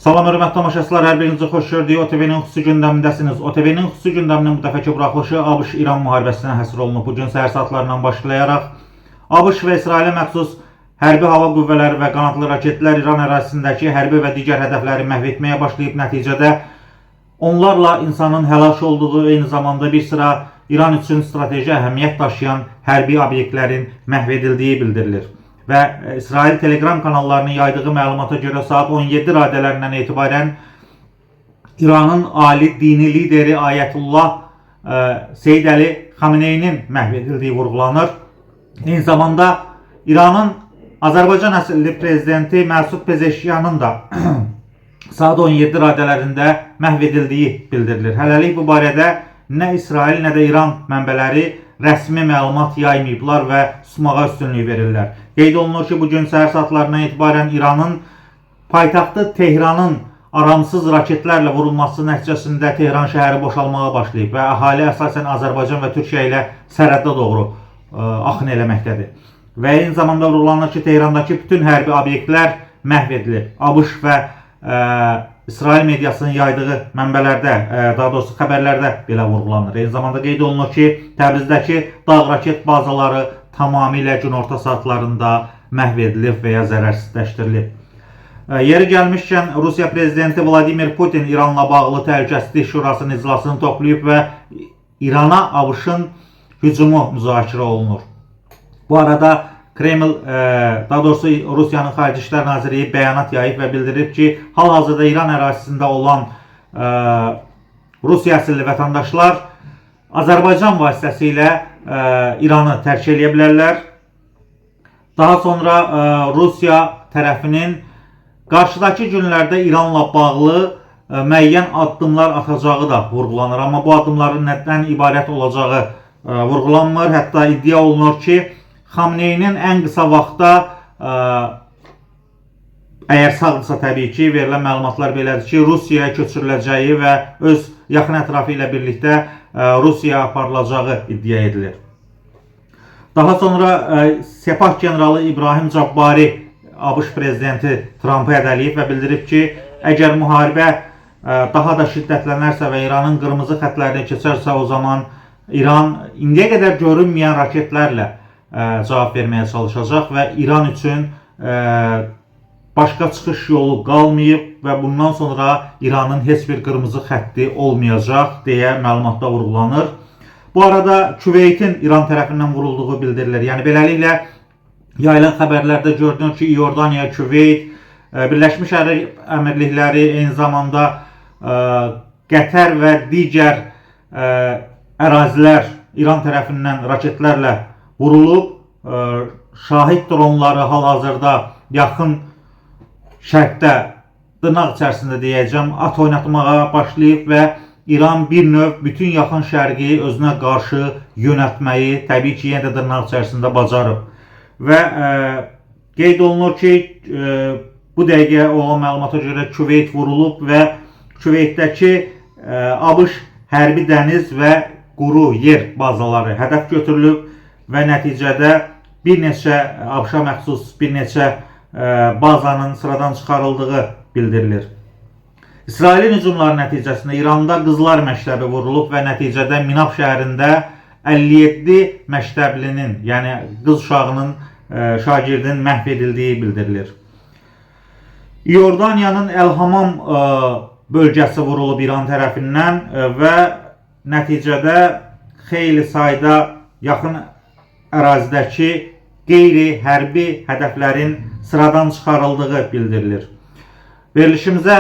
Salam hörmətli tamaşaçılar, hər birinizi xoş gördük. OTV-nin xüsusi gündəmindəsiniz. OTV-nin xüsusi gündəminin bu dəfəki buraxılışı ABŞ-İran müharibəsinə həsr olunub. Bugün səhər saatlarından başlayaraq ABŞ və İsrailə məxsus hərbi hava qüvvələri və qanadlı raketlər İran ərazisindəki hərbi və digər hədəfləri məhv etməyə başlayıb. Nəticədə onlarla insanın həlak olduğu, eyni zamanda bir sıra İran üçün strateji əhəmiyyət daşıyan hərbi obyektlərin məhv edildiyi bildirilir. Və İsrail Telegram kanallarının yaydığı məlumata görə saat 17 radələrindən etibarən İranın ali dini lideri Ayətullah Seyyid Əli Xameneyinin məhv edildiyi vurğulanır. Eyni zamanda İranın Azərbaycan əsilli prezidenti Məsud Pezeşkiyanın da saat 17 radələrində məhv edildiyi bildirilir. Hələlik bu barədə nə İsrail, nə də İran mənbələri rəsmi məlumat yaymayıblar və susmağa üstünlük verirlər. Qeyd olunur ki, bugün səhər saatlarından etibarən İranın paytaxtı Tehranın aramsız raketlərlə vurulması nəticəsində Tehran şəhəri boşalmağa başlayıb və əhali əsasən Azərbaycan və Türkiyə ilə sərhəddə doğru axın eləməkdədir. Və eyni zamanda vurgulanır ki, Tehrandakı bütün hərbi obyektlər məhv edilib. ABŞ və İsrail mediasının yaydığı mənbələrdə, daha doğrusu xəbərlərdə belə vurgulanır. Eyni zamanda qeyd olunur ki, Təbrizdəki dağ raket bazaları tamamilə günorta saatlarında məhv edilib və ya zərərsizləşdirilib. Yeri gəlmişkən, Rusiya prezidenti Vladimir Putin İranla bağlı Təhlükəsizlik Şurasının iclasını toplayıb və İrana ABŞ-ın hücumu müzakirə olunur. Bu arada Kreml, daha doğrusu Rusiyanın Xarici İşlər Nazirliyi bəyanat yayıb və bildirib ki, hal-hazırda İran ərazisində olan Rusiya əsilli vətəndaşlar Azərbaycan vasitəsilə İranı tərk edə bilərlər. Daha sonra Rusiya tərəfinin qarşıdakı günlərdə İranla bağlı müəyyən addımlar atacağı da vurğulanır. Amma bu addımların nədən ibarət olacağı vurğulanmır. Hətta iddia olunur ki, Xameneyinin ən qısa vaxtda, əgər sağdırsa təbii ki, verilən məlumatlar belədir ki, Rusiyaya köçürüləcəyi və öz yaxın ətrafı ilə birlikdə Rusiyaya aparılacağı iddia edilir. Daha sonra Sepah generalı İbrahim Cabbari ABŞ prezidenti Trumpı hədələyib və bildirib ki, əgər müharibə daha da şiddətlənərsə və İranın qırmızı xətlərini keçərsə, o zaman İran indiyə qədər görünməyən raketlərlə cavab verməyə çalışacaq və İran üçün başqa çıxış yolu qalmayıb və bundan sonra İranın heç bir qırmızı xətti olmayacaq deyə məlumatda vurğulanır. Bu arada Küveytin İran tərəfindən vurulduğu bildirilir. Yəni beləliklə yayılan xəbərlərdə görünür ki, İordaniya, Küveyt, Birləşmiş Ərəb Əmirlikləri, eyni zamanda Qətər və digər ərazilər İran tərəfindən raketlərlə vurulub. Şahid dronları hal-hazırda yaxın şərqdə, dırnaq içərisində deyəcəm, at oynatmağa başlayıb və İran bir növ bütün yaxın şərqi özünə qarşı yönətməyi təbii ki, yenə də dırnaq içərisində bacarıb. Və qeyd olunur ki, bu dəqiqə olan məlumata görə Küveyt vurulub və Küveytdəki ABŞ hərbi dəniz və quru yer bazaları hədəf götürülüb və nəticədə bir neçə ABŞ-a məxsus bir neçə bazanın sıradan çıxarıldığı bildirilir. İsrailin hücumları nəticəsində İranda qızlar məktəbi vurulub və nəticədə Minab şəhərində 57 məktəblinin, yəni qız uşağının, şagirdin məhv edildiyi bildirilir. İordaniyanın Əl-Hamam bölgəsi vurulub İran tərəfindən və nəticədə xeyli sayda yaxın ərazidəki qeyri-hərbi hədəflərin sıradan çıxarıldığı bildirilir. Verilişimizə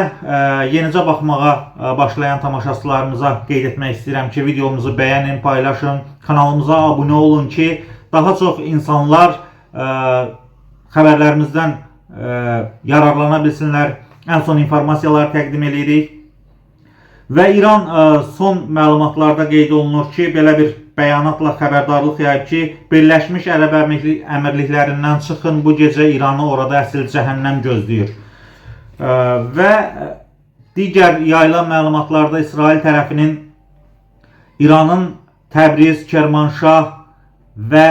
yenicə baxmağa başlayan tamaşaçılarımıza qeyd etmək istəyirəm ki, videomuzu bəyənin, paylaşın, kanalımıza abunə olun ki, daha çox insanlar xəbərlərimizdən yararlana bilsinlər. Ən son informasiyaları təqdim edirik. Və İran son məlumatlarda qeyd olunur ki, belə bir bəyanatla xəbərdarlıq yayıb ki, Birləşmiş Ərəb Əmirliklərindən çıxın, bu gecə İranı orada əsl cəhənnəm gözləyir. Və digər yayılan məlumatlarda İsrail tərəfinin İranın Təbriz, Kermanşah və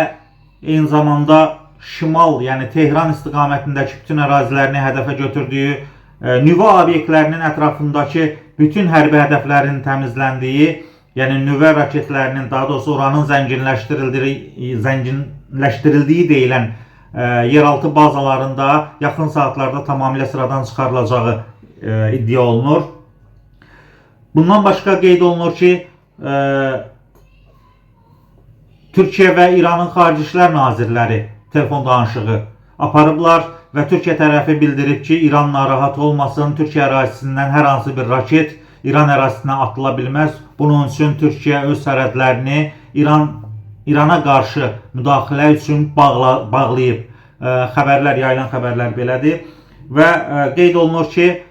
eyni zamanda şimal, yəni Tehran istiqamətindəki bütün ərazilərini hədəfə götürdüyü nüvə obyektlərinin ətrafındakı bütün hərbi hədəflərin təmizləndiyi, yəni nüvə raketlərinin, daha doğrusu uranın zənginləşdirildiyi deyilən yeraltı bazalarında yaxın saatlarda tamamilə sıradan çıxarılacağı iddia olunur. Bundan başqa qeyd olunur ki, Türkiyə və İranın Xarici İşlər Nazirləri telefon danışığı aparıblar və Türkiyə tərəfi bildirib ki, İran narahat olmasın, Türkiyə ərazisindən hər hansı bir raket İran ərazisinə atıla bilməz. Bunun üçün Türkiyə öz sərhədlərini İrana qarşı müdaxilə üçün bağlayıb. Xəbərlər, yayılan xəbərlər belədir. Və qeyd olunur ki,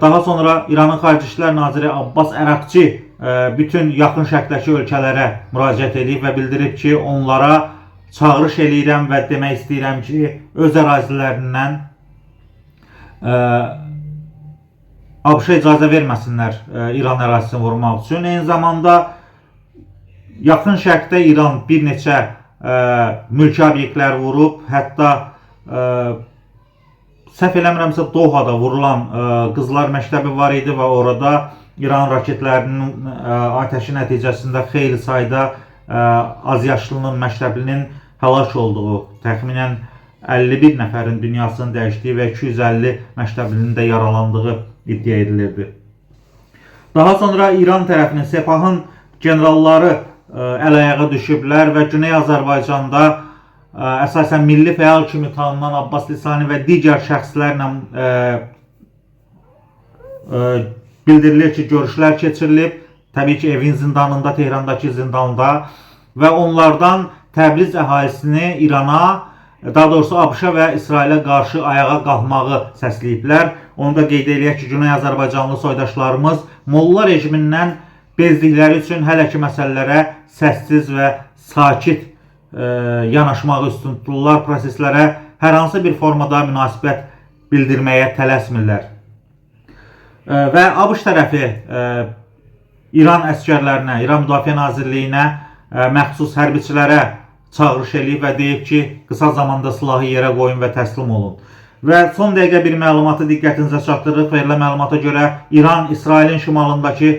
daha sonra İranın Xarici İşlər Naziri Abbas Əraqçı bütün yaxın şərqdəki ölkələrə müraciət edib və bildirib ki, onlara çağırış eləyirəm və demək istəyirəm ki, öz ərazilərindən ABŞ-a icazə verməsinlər İran ərazisini vurmaq üçün. Eyni zamanda yaxın şərqdə İran bir neçə mülki obyektlər vurub, hətta səhv eləmirəmsə Dohada vurulan qızlar məktəbi var idi və orada İran raketlərinin atəşi nəticəsində xeyli sayda azyaşlının məktəblinin həlak olduğu, təxminən 51 nəfərin dünyasını dəyişdiyi və 250 məktəblinin də yaralandığı iddia edilirdi. Daha sonra İran tərəfinin Sepahın generalları əl-ayağa düşüblər və Güney Azərbaycanda əsasən milli fəal kimi tanınan Abbas Lisani və digər şəxslərlə bildirilir ki, görüşlər keçirilib. Təbii ki, evin zindanında, Tehrandakı zindanda və onlardan Təbriz əhalisini İrana, daha doğrusu ABŞ-a və İsrailə qarşı ayağa qalxmağı səsləyiblər. Onu da qeyd eləyək ki, Güney Azərbaycanlı soydaşlarımız molla rejimindən bezdikləri üçün hələ ki məsələlərə səssiz və sakit yanaşmağı üstün tuturlar, proseslərə hər hansı bir formada münasibət bildirməyə tələsmirlər. Və ABŞ tərəfi İran əsgərlərinə, İran Müdafiə Nazirliyinə məxsus hərbiçilərə çağırış eləyib və deyib ki, qısa zamanda silahı yerə qoyun və təslim olun. Və son dəqiqə bir məlumatı diqqətinizə çatdırırıq. Verilən məlumata görə İran İsrailin şimalındakı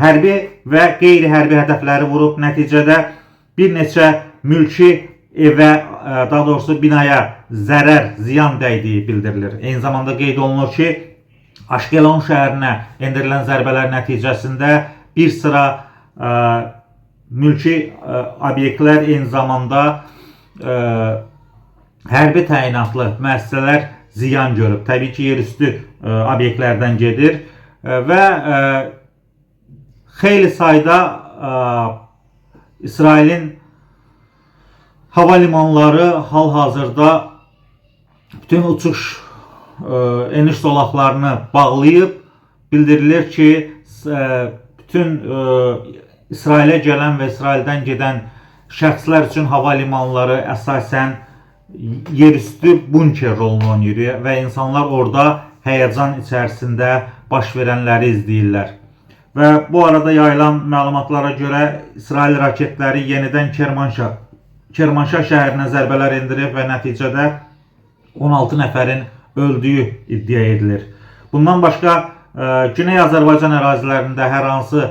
hərbi və qeyri-hərbi hədəfləri vurub. Nəticədə bir neçə mülki evə, daha doğrusu binaya zərər, ziyan dəydiyi bildirilir. Eyni zamanda qeyd olunur ki, Aşkelon şəhərinə endirilən zərbələr nəticəsində bir sıra mülki obyektlər, eyni zamanda hərbi təyinatlı müəssisələr ziyan görüb. Təbii ki, yerüstü obyektlərdən gedir və xeyli sayda İsrailin hava limanları hal-hazırda bütün uçuş eniş zolaqlarını bağlayıb. Bildirilir ki, bütün İsrailə gələn və İsraildən gedən şəxslər üçün hava limanları əsasən yerüstü bunker rolunu oynayır və insanlar orada həyəcan içərisində baş verənləri izləyirlər. Və bu arada yayılan məlumatlara görə İsrail raketləri yenidən Kermanşah şəhərinə zərbələr endirib və nəticədə 16 nəfərin öldüyü iddia edilir. Bundan başqa Güney Azərbaycan ərazilərində hər hansı,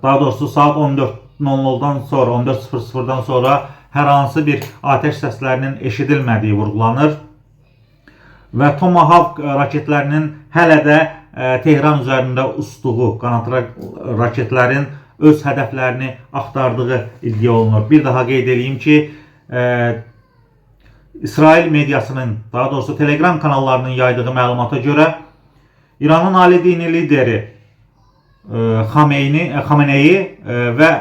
daha doğrusu saat 14:00-dan sonra, 14:00-dan sonra hər hansı bir atəş səslərinin eşidilmədiyi vurğulanır və Tomahawk raketlərinin hələ də Tehran üzərində uçduğu, qanadlı raketlərin öz hədəflərini axtardığı iddia olunur. Bir daha qeyd edeyim ki, İsrail mediasının, daha doğrusu Telegram kanallarının yaydığı məlumata görə İranın ali dini lideri Xameneyi və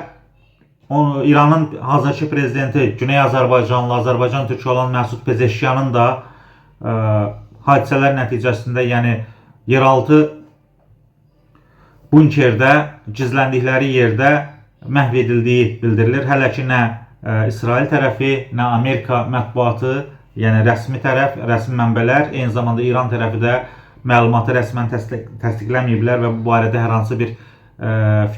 İranın hazırki prezidenti Güney Azərbaycanlı, Azərbaycan türkü olan Məsud Pezeşkiyanın da hadisələr nəticəsində, yəni yeraltı bunkerdə, gizləndikləri yerdə məhv edildiyi bildirilir. Hələ ki nə İsrail tərəfi, nə Amerika mətbuatı, yəni rəsmi tərəf, rəsmi mənbələr, eyni zamanda İran tərəfi də məlumatı rəsmən təsdiqləməyiblər və bu barədə hər hansı bir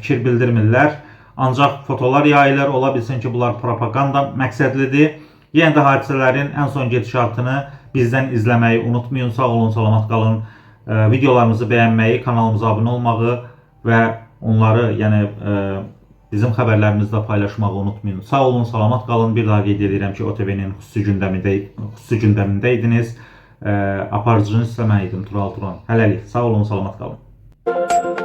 fikir bildirmirlər. Ancaq fotolar yayılır, ola bilsin ki, bunlar propaganda məqsədlidir Yenə də hadisələrin ən son gedişatını bizdən izləməyi unutmayın. Sağ olun, salamat qalın. Videolarımızı bəyənməyi, kanalımıza abunə olmağı və onları, yəni bizim xəbərlərimizdə paylaşmağı unutmayın. Sağ olun, salamat qalın. Bir daha qeyd edirəm ki, OTV-nin xüsusi gündəmində idiniz. Aparıcınız isə mən idim, Tural Turan. Hələlik, sağ olun, salamat qalın.